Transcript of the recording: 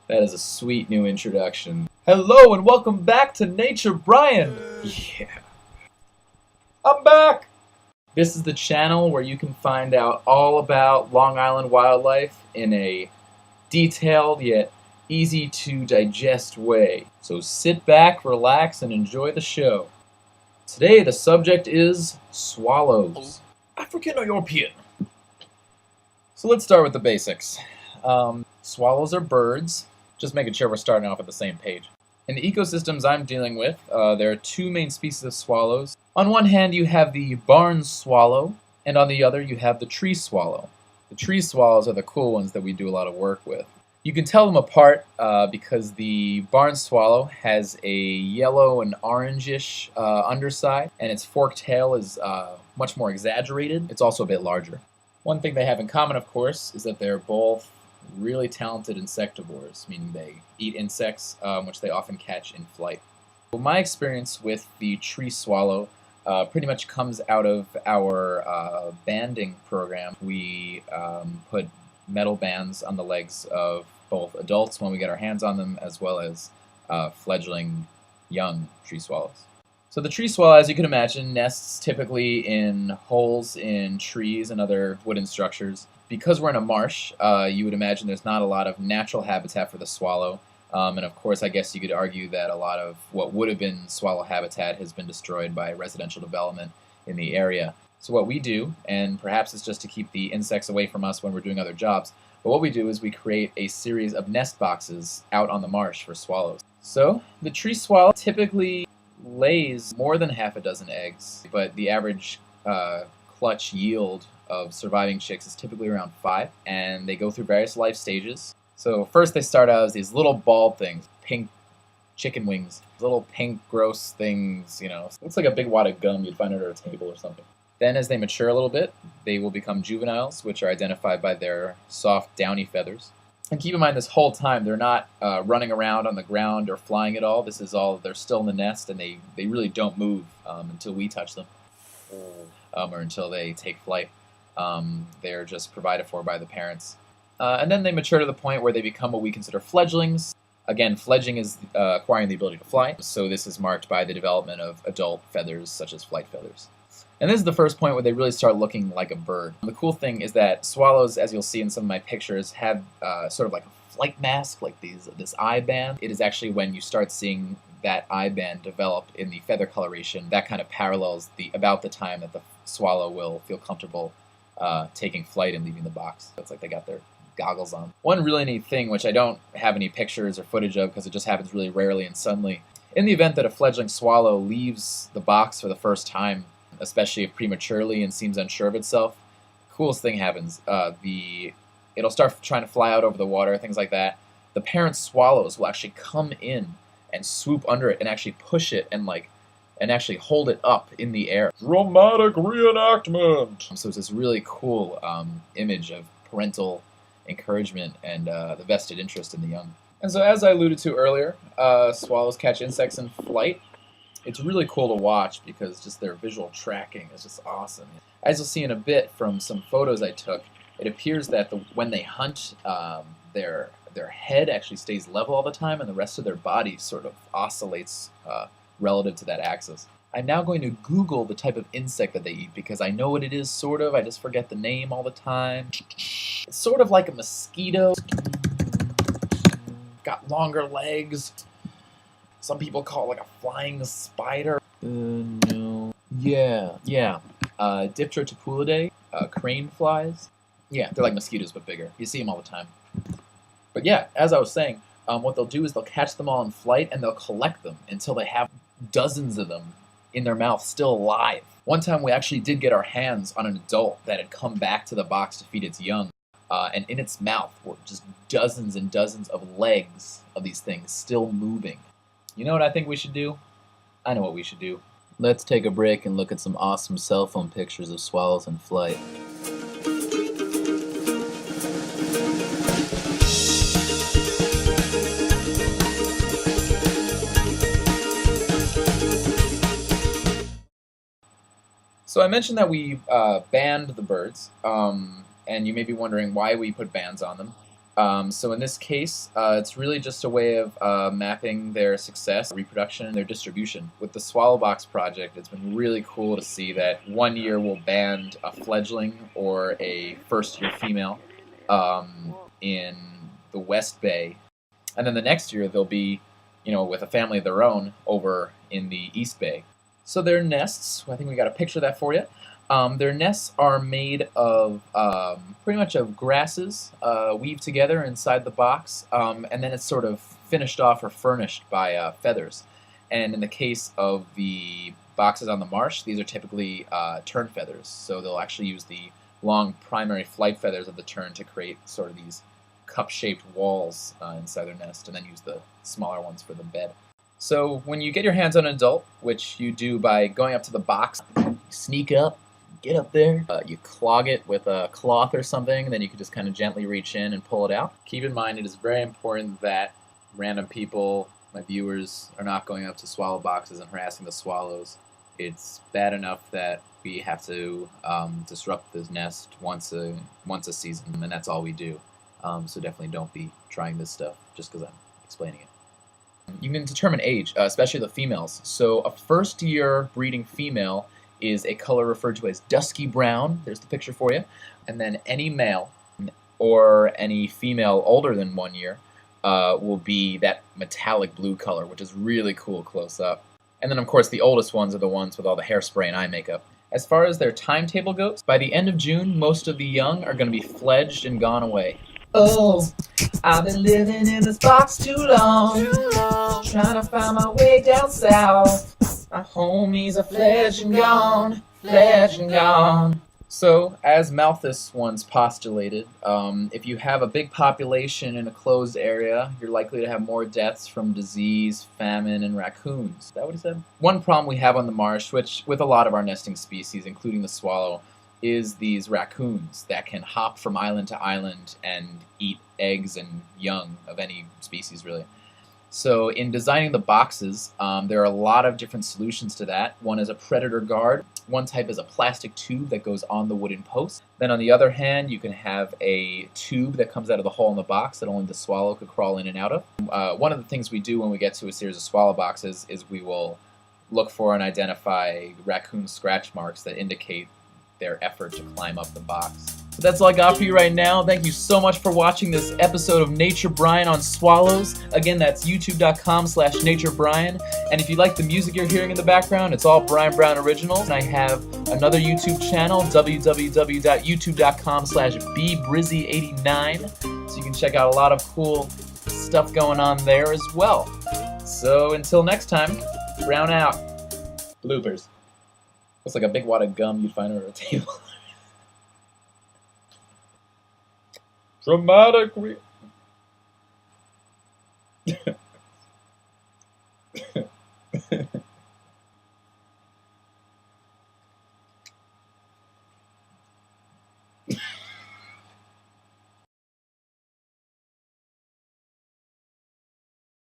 That is a sweet new introduction. Hello and welcome back to Nature Bryan. Yeah. I'm back! This is the channel where you can find out all about Long Island wildlife in a detailed yet easy to digest way. So sit back, relax, and enjoy the show. Today the subject is swallows. African or European? So let's start with the basics. Swallows are birds, just making sure we're starting off at the same page. In the ecosystems I'm dealing with, there are two main species of swallows. On one hand you have the barn swallow, and on the other you have the tree swallow. The tree swallows are the cool ones that we do a lot of work with. You can tell them apart because the barn swallow has a yellow and orangish underside, and its forked tail is much more exaggerated. It's also a bit larger. One thing they have in common, of course, is that they're both really talented insectivores, meaning they eat insects, which they often catch in flight. Well, my experience with the tree swallow pretty much comes out of our banding program. We put metal bands on the legs of both adults when we get our hands on them, as well as fledgling young tree swallows. So the tree swallow, as you can imagine, nests typically in holes in trees and other wooden structures. Because we're in a marsh, you would imagine there's not a lot of natural habitat for the swallow. And of course, I guess you could argue that a lot of what would have been swallow habitat has been destroyed by residential development in the area. So what we do, and perhaps it's just to keep the insects away from us when we're doing other jobs, but what we do is we create a series of nest boxes out on the marsh for swallows. So the tree swallow typically lays more than half a dozen eggs, but the average clutch yield of surviving chicks is typically around 5, and they go through various life stages. So first they start out as these little ball things, pink chicken wings, little pink gross things, you know, looks like a big wad of gum you'd find under a table or something. Then as they mature a little bit, they will become juveniles, which are identified by their soft downy feathers. And keep in mind, this whole time they're not running around on the ground or flying at all. This is all, they're still in the nest, and they really don't move until we touch them, or until they take flight. They're just provided for by the parents. And then they mature to the point where they become what we consider fledglings. Again, fledging is acquiring the ability to fly, so this is marked by the development of adult feathers, such as flight feathers. And this is the first point where they really start looking like a bird. The cool thing is that swallows, as you'll see in some of my pictures, have sort of like a flight mask, like this eye band. It is actually when you start seeing that eye band develop in the feather coloration, that kind of parallels about the time that the swallow will feel comfortable taking flight and leaving the box. So it's like they got their goggles on. One really neat thing, which I don't have any pictures or footage of because it just happens really rarely and suddenly, in the event that a fledgling swallow leaves the box for the first time, especially if prematurely and seems unsure of itself, the coolest thing happens. It'll start trying to fly out over the water, things like that. The parent swallows will actually come in and swoop under it and actually push it and actually hold it up in the air. Dramatic reenactment! So it's this really cool image of parental encouragement and the vested interest in the young. And so as I alluded to earlier, swallows catch insects in flight. It's really cool to watch because just their visual tracking is just awesome. As you'll see in a bit from some photos I took, it appears that when they hunt, their head actually stays level all the time and the rest of their body sort of oscillates relative to that axis. I'm now going to Google the type of insect that they eat because I know what it is, sort of. I just forget the name all the time. It's sort of like a mosquito. Got longer legs. Some people call it like a flying spider. No. Yeah. Dipterotopulidae, crane flies. Yeah, they're like mosquitoes but bigger. You see them all the time. But yeah, as I was saying, what they'll do is they'll catch them all in flight and they'll collect them until they have dozens of them in their mouth, still alive. One time we actually did get our hands on an adult that had come back to the box to feed its young, and in its mouth were just dozens and dozens of legs of these things still moving. You know what I think we should do? I know what we should do. Let's take a break and look at some awesome cell phone pictures of swallows in flight. So I mentioned that we banned the birds, and you may be wondering why we put bans on them. So in this case, it's really just a way of mapping their success, reproduction, and their distribution. With the Swallowbox project, it's been really cool to see that one year we'll ban a fledgling or a first-year female in the West Bay, and then the next year they'll be, with a family of their own over in the East Bay. So their nests, I think we got a picture of that for you. Their nests are made of pretty much of grasses weaved together inside the box, and then it's sort of finished off or furnished by feathers. And in the case of the boxes on the marsh, these are typically tern feathers. So they'll actually use the long primary flight feathers of the tern to create sort of these cup-shaped walls inside their nest, and then use the smaller ones for the bed. So when you get your hands on an adult, which you do by going up to the box, you sneak up, get up there, you clog it with a cloth or something, and then you can just kind of gently reach in and pull it out. Keep in mind it is very important that random people, my viewers, are not going up to swallow boxes and harassing the swallows. It's bad enough that we have to disrupt this nest once a season, and that's all we do. So definitely don't be trying this stuff just because I'm explaining it. You can determine age, especially the females. So a first-year breeding female is a color referred to as dusky brown. There's the picture for you. And then any male or any female older than 1 year will be that metallic blue color, which is really cool close up. And then, of course, the oldest ones are the ones with all the hairspray and eye makeup. As far as their timetable goes, by the end of June, most of the young are going to be fledged and gone away. Oh, I've been living in this box too long, trying to find my way down south. My homies are fledged and gone, fledged and gone. So, as Malthus once postulated, if you have a big population in a closed area, you're likely to have more deaths from disease, famine, and raccoons. Is that what he said? One problem we have on the marsh, which with a lot of our nesting species, including the swallow, is these raccoons that can hop from island to island and eat eggs and young of any species, really. So in designing the boxes, there are a lot of different solutions to that. One is a predator guard. One type is a plastic tube that goes on the wooden post. Then on the other hand, you can have a tube that comes out of the hole in the box that only the swallow could crawl in and out of. One of the things we do when we get to a series of swallow boxes is we will look for and identify raccoon scratch marks that indicate their effort to climb up the box. But that's all I got for you right now. Thank you so much for watching this episode of Nature Bryan on swallows. Again, that's youtube.com/NatureBryan. And if you like the music you're hearing in the background, it's all Brian Brown originals. And I have another YouTube channel, www.youtube.com/bbrizzy89. So you can check out a lot of cool stuff going on there as well. So until next time, Brown out. Bloopers. Looks like a big wad of gum you'd find under a table. Dramatic